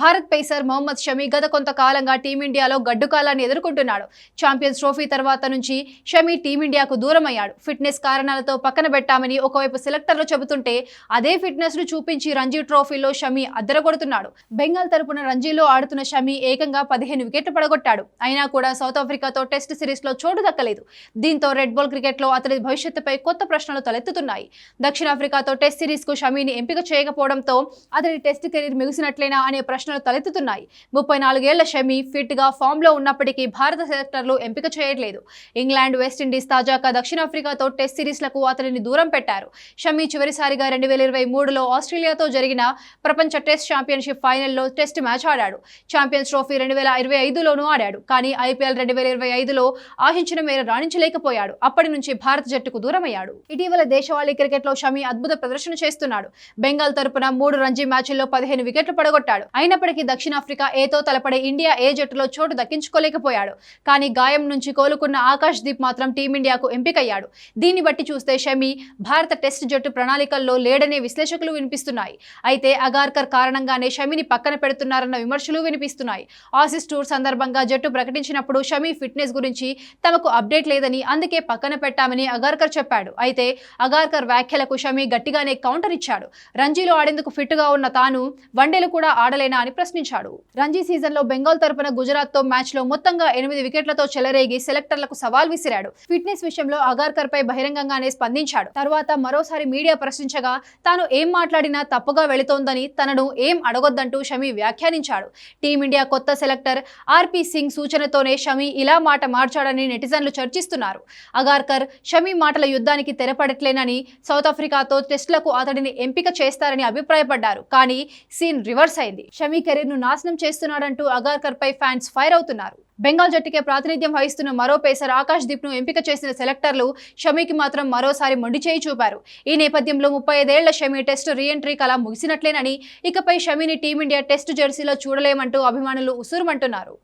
Bharat pacer Mohammed Shami గత కొంతకాలంగా టీమిండియాలో గడ్డుకాలాన్ని ఎదుర్కొంటున్నాడు. Champions trophy తర్వాత నుంచి షమి టీమిండియాకు దూరమయ్యాడు. ఫిట్నెస్ కారణాలతో పక్కన పెట్టామని ఒకవైపు సెలెక్టర్లు చెబుతుంటే, అదే ఫిట్నెస్ ను చూపించి రంజీ ట్రోఫీలో షమి అద్దరగొడుతున్నాడు. బెంగాల్ తరపున రంజీలో ఆడుతున్న షమి ఏకంగా 15 వికెట్లు పడగొట్టాడు. అయినా కూడా సౌత్ ఆఫ్రికాతో టెస్ట్ సిరీస్ లో చోటు దక్కలేదు. దీంతో రెడ్ బాల్ క్రికెట్ లో అతడి భవిష్యత్తుపై కొత్త ప్రశ్నలు తలెత్తుతున్నాయి. దక్షిణాఫ్రికాతో టెస్ట్ సిరీస్ కు షమిని ఎంపిక చేయకపోవడంతో అతడి టెస్ట్ కెరీర్ ముగిసినట్లేనా అనే ప్రశ్నలు తలెత్తుతున్నాయి. 34 ఏళ్ల షమి ఫిట్ గా ఫామ్ లో ఉన్నప్పటికీ భారత సెలెక్టర్లు ఎంపిక చేయట్లేదు. ఇంగ్లాండ్, వెస్టిండీస్, తాజాగా దక్షిణాఫ్రికాతో టెస్ట్ సిరీస్లకు అతడిని దూరం పెట్టారు. షమి చివరిసారిగా 2023లో ఆస్ట్రేలియాతో జరిగిన ప్రపంచ టెస్ట్ ఛాంపియన్షిప్ ఫైనల్లో టెస్ట్ మ్యాచ్ ఆడాడు. ఛాంపియన్స్ ట్రోఫీ 2025లోనూ ఆడాడు. కానీ IPL 2025లో ఆశించిన మేర రాణించలేకపోయాడు. అప్పటి నుంచి భారత జట్టుకు దూరమయ్యాడు. ఇటీవల దేశవాళీ క్రికెట్ లో షమి అద్భుత ప్రదర్శన చేస్తున్నాడు. బెంగాల్ తరపున 3 రంజీ మ్యాచ్ల్లో 15 వికెట్లు పడగొట్టాడు. అయినప్పటికీ దక్షిణాఫ్రికా ఏతో తలపడే ఇండియా ఏ జట్టులో చోటు దక్కించుకోలేకపోయాడు. కానీ గాయం నుంచి కోలుకున్న ఆకాష్ దీప్ మాత్రం టీమిండియాకు ఎంపికయ్యాడు. దీన్ని బట్టి చూస్తే షమి భారత టెస్ట్ జట్టు ప్రణాళికల్లో లేడనే విశ్లేషకులు వినిపిస్తున్నాయి. అయితే అగార్కర్ కారణంగానే షమిని పక్కన పెడుతున్నారన్న విమర్శలు వినిపిస్తున్నాయి. ఆసీస్ టూర్ సందర్భంగా జట్టు ప్రకటించినప్పుడు షమి ఫిట్నెస్ గురించి తమకు అప్డేట్ లేదని, అందుకే పక్కన పెట్టామని అగార్కర్ చెప్పాడు. అయితే అగార్కర్ వ్యాఖ్యలకు షమి గట్టిగానే కౌంటర్ ఇచ్చాడు. రంజీలో ఆడేందుకు ఫిట్ గా ఉన్న తాను వన్డేలు కూడా ఆడలేనా అని ప్రశ్నించాడు. రంజీ సీజన్ లో బెంగాల్ తరపున గుజరాత్ తో మ్యాచ్ లో మొత్తంగా 8 వికెట్లతో చెలరేగి సెలెక్టర్లకు సవాల్ విసిరాడు. ఫిట్నెస్ విషయంలో అగార్కర్ పై బహిరంగంగానే స్పందించాడు. తర్వాత మరోసారి మీడియా ప్రశ్నించగా తాను ఏం మాట్లాడినా తప్పుగా వెళుతోందని, తనను ఏం అడగొద్దంటూ షమి వ్యాఖ్యానించాడు. టీమిండియా కొత్త సెలెక్టర్ RP సింగ్ సూచనతోనే షమి ఇలా మాట మార్చాడని నెటిజన్లు చర్చిస్తున్నారు. అగార్కర్ షమి మాటల యుద్ధానికి తెరపడట్లేనని, సౌత్ ఆఫ్రికాతో టెస్టులకు అతడిని ఎంపిక చేస్తారని అభిప్రాయపడ్డారు. కానీ సీన్ రివర్స్ అయింది. షమి కెరీర్ ను నాశనం చేస్తున్నాడంటూ అగార్కర్ పై ఫ్యాన్స్ ఫైర్ అవుతున్నారు. బెంగాల్ జట్టుకే ప్రాతినిధ్యం వహిస్తున్న మరో పేసర్ ఆకాష్ దీప్ ను ఎంపిక చేసిన సెలెక్టర్లు షమికి మాత్రం మరోసారి మొండి చేయి చూపారు. ఈ నేపథ్యంలో 35 ఏళ్ల షమి టెస్ట్ రీఎంట్రీ కళ ముగిసినట్లేనని, ఇకపై షమిని టీమిండియా టెస్ట్ జెర్సీలో చూడలేమంటూ అభిమానులు ఉసూరుమంటున్నారు.